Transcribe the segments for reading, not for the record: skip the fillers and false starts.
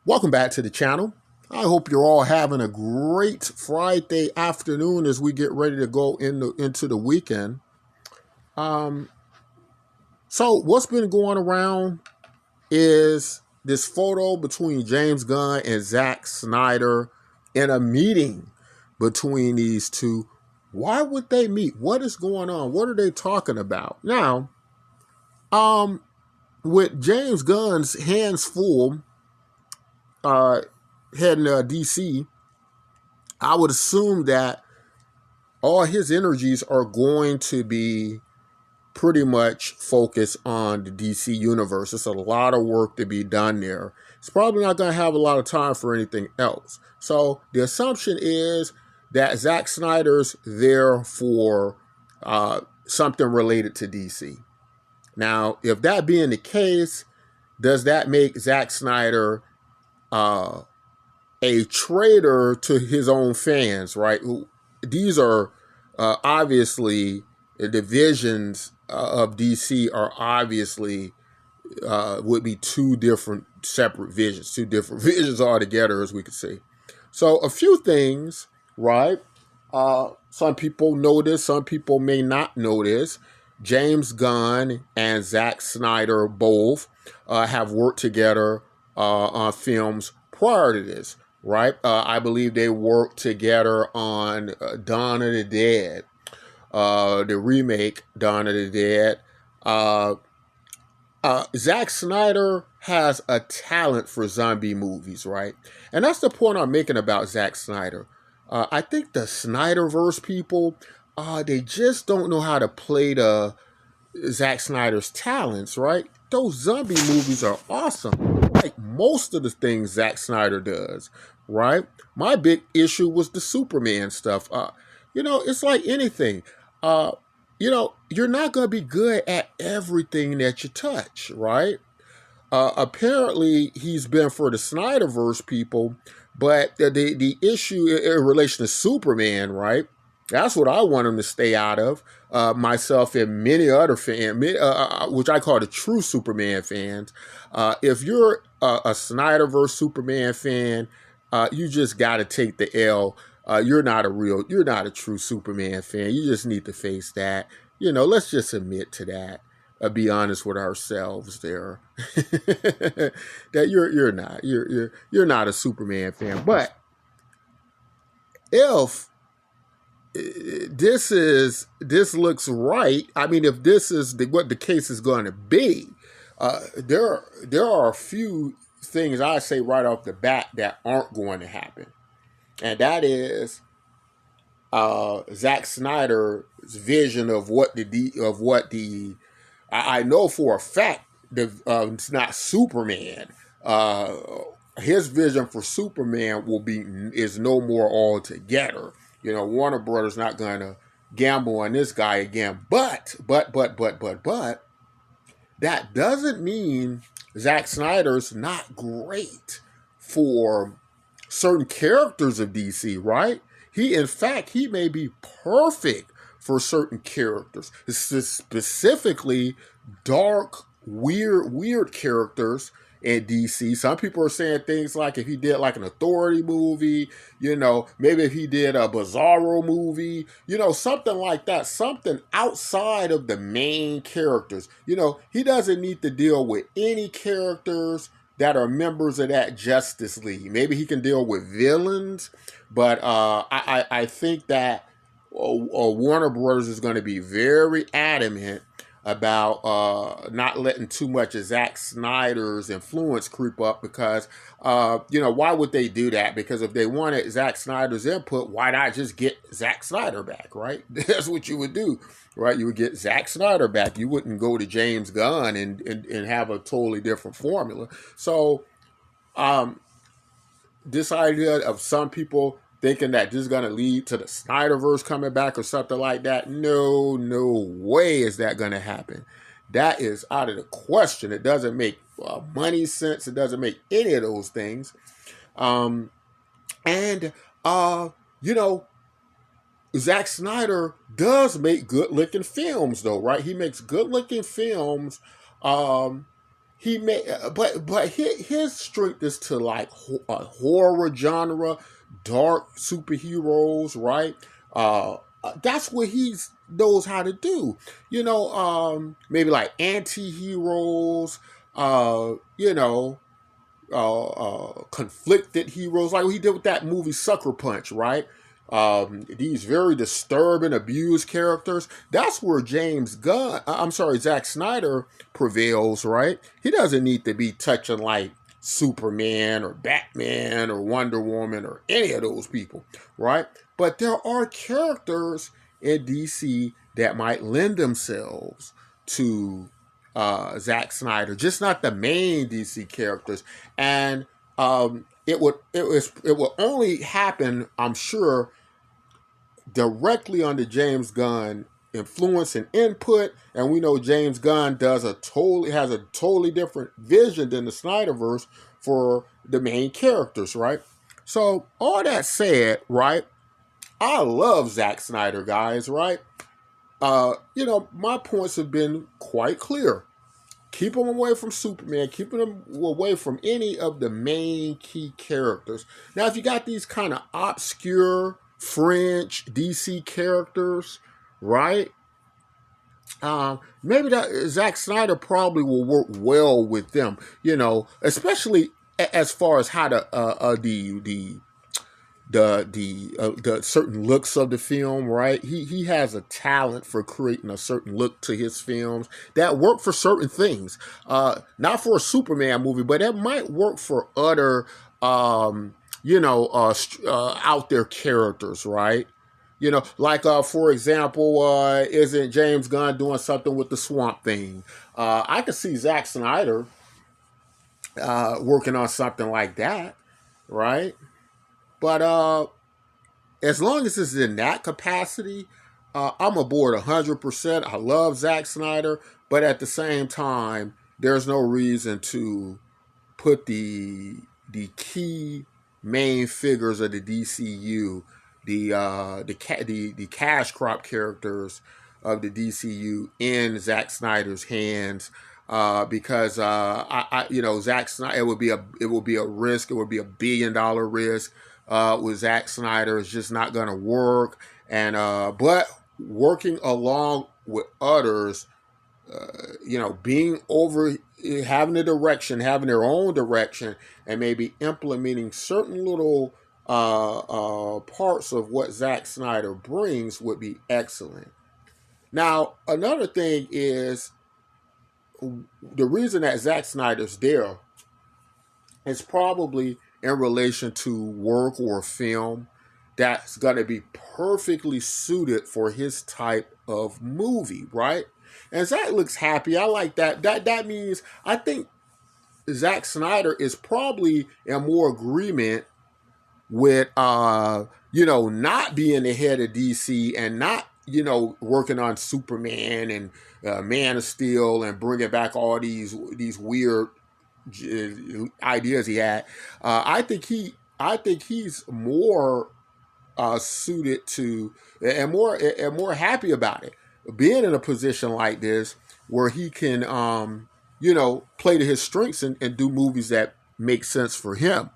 Welcome back to the channel. I hope you're all having a great Friday afternoon as we get ready to go into the weekend. Um, so what's been going around is this photo between James Gunn and Zack Snyder in a meeting between these two. Why would they meet? What is going on? What are they talking about? Now, um, with James Gunn's hands full, uh, heading to DC, I would assume that all his energies are going to be pretty much focused on the DC universe. It's a lot of work to be done there. It's probably not going to have a lot of time for anything else. So the assumption is that Zack Snyder's there for something related to DC. Now, if that being the case, does that make Zack Snyder a traitor to his own fans, right? These are obviously the divisions of DC are obviously would be two different separate visions, two different visions altogether, as we could see. So a few things, right? Some people know this, some people may not know this. James Gunn and Zack Snyder both have worked together on films prior to this, right? I believe they worked together on Dawn of the Dead, the remake Dawn of the Dead. Zack Snyder has a talent for zombie movies, right? And that's the point I'm making about Zack Snyder. I think the Snyderverse people, they just don't know how to play the Zack Snyder's talents, right? Those zombie movies are awesome. Like most of the things Zack Snyder does, right? My big issue was the Superman stuff. It's like anything. You're not going to be good at everything that you touch, right? Apparently, he's been for the Snyderverse people, but the issue in relation to Superman, right? That's what I want him to stay out of. Myself and many other fans, which I call the true Superman fans. If you're a Snyderverse Superman fan, you just got to take the L. You're not a true Superman fan. You just need to face that. Let's just admit to that. Be honest with ourselves there. That you're not a Superman fan. But if this looks right, I mean, if this is what the case is going to be, there are a few things I say right off the bat that aren't going to happen, and that is Zack Snyder's vision of I know for a fact it's not Superman. His vision for Superman is no more altogether. Warner Brothers not going to gamble on this guy again. But that doesn't mean Zack Snyder's not great for certain characters of DC, right? In fact, he may be perfect for certain characters, specifically dark, weird characters in DC. Some people are saying things like if he did like an Authority movie, maybe if he did a Bizarro movie, something like that, something outside of the main characters. He doesn't need to deal with any characters that are members of that Justice League. Maybe he can deal with villains, but I think that Warner Brothers is going to be very adamant about not letting too much of Zack Snyder's influence creep up because, why would they do that? Because if they wanted Zack Snyder's input, why not just get Zack Snyder back, right? That's what you would do, right? You would get Zack Snyder back. You wouldn't go to James Gunn and have a totally different formula. So this idea of some people thinking that this is going to lead to the Snyderverse coming back or something like that. No way is that going to happen. That is out of the question. It doesn't make money sense. It doesn't make any of those things. Zack Snyder does make good-looking films, though, right? He makes good-looking films he may, but his strength is to like horror genre, dark superheroes, right? That's what he knows how to do. Maybe like anti-heroes, you know, conflicted heroes, like what he did with that movie Sucker Punch, right? These very disturbing, abused characters. That's where Zack Snyder prevails, right? He doesn't need to be touching like Superman or Batman or Wonder Woman or any of those people, right? But there are characters in DC that might lend themselves to Zack Snyder, just not the main DC characters. And it would only happen, I'm sure, directly under James Gunn influence and input. And we know James Gunn has a totally different vision than the Snyderverse for the main characters, right? So all that said, right? I love Zack Snyder, guys, right? My points have been quite clear. Keep him away from Superman. Keeping him away from any of the main key characters. Now, if you got these kind of obscure French DC characters, right? Maybe that Zack Snyder probably will work well with them. Especially as far as how the certain looks of the film, right? He has a talent for creating a certain look to his films that work for certain things. Not for a Superman movie, but that might work for other out there characters, right? For example, isn't James Gunn doing something with the Swamp Thing? I could see Zack Snyder working on something like that, right? But as long as it's in that capacity, I'm aboard 100%. I love Zack Snyder, but at the same time, there's no reason to put the key main figures of the DCU, the cash crop characters of the DCU in Zack Snyder's hands. Because Zack Snyder, it would be a risk. It would be $1 billion risk. With Zack Snyder is just not going to work. And but working along with others, being over, having having their own direction, and maybe implementing certain little parts of what Zack Snyder brings would be excellent. Now, another thing is the reason that Zack Snyder's there is probably in relation to work or film that's going to be perfectly suited for his type of movie, right? And Zack looks happy. I like that. That means I think Zack Snyder is probably in more agreement with not being the head of DC and not working on Superman and Man of Steel and bringing back all these weird ideas he had. I think he's more suited to and more happy about it, being in a position like this where he can play to his strengths and do movies that make sense for him.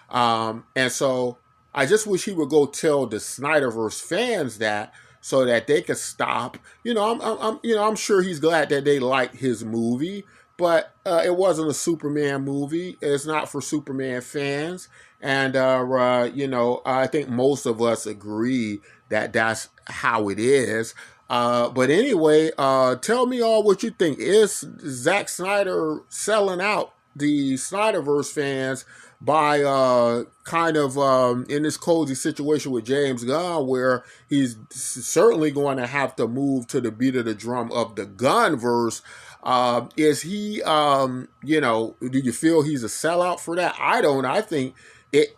And so I just wish he would go tell the Snyderverse fans that, so that they could stop. I'm sure he's glad that they liked his movie, but it wasn't a Superman movie. It's not for Superman fans. And, I think most of us agree that that's how it is. But anyway, tell me all what you think. Is Zack Snyder selling out the Snyderverse fans by kind of in this cozy situation with James Gunn, where he's certainly going to have to move to the beat of the drum of the Gunverse? Is he, do you feel he's a sellout for that? I don't. I think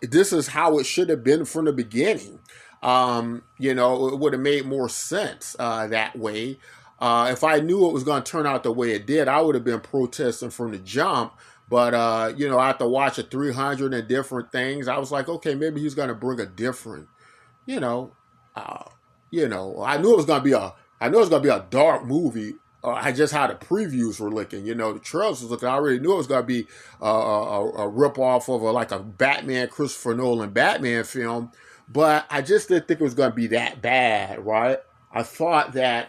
this is how it should have been from the beginning. It would have made more sense that way. If I knew it was going to turn out the way it did, I would have been protesting from the jump. But, after watching 300 and different things, I was like, okay, maybe he's going to bring a different, I knew it was going to be a dark movie, I just how the previews were looking. You know, the trailers was looking. I already knew it was going to be a rip off of like a Batman, Christopher Nolan Batman film, but I just didn't think it was going to be that bad, right? I thought that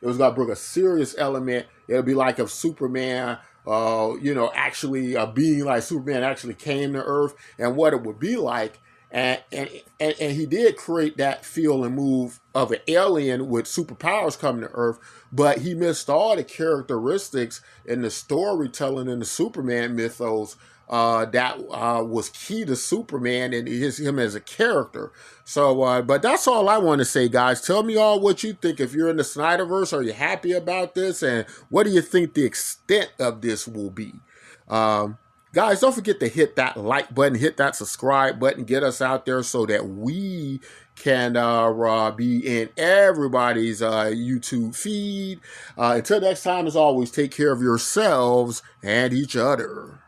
it was going to bring a serious element. It'll be like if Superman, actually being like Superman actually came to Earth and what it would be like. And he did create that feel and move of an alien with superpowers coming to Earth, but he missed all the characteristics in the storytelling in the Superman mythos that was key to Superman and him as a character. So, but that's all I want to say, guys. Tell me all what you think. If you're in the Snyderverse, are you happy about this? And what do you think the extent of this will be? Guys, don't forget to hit that like button, hit that subscribe button, get us out there so that we can be in everybody's YouTube feed. Until next time, as always, take care of yourselves and each other.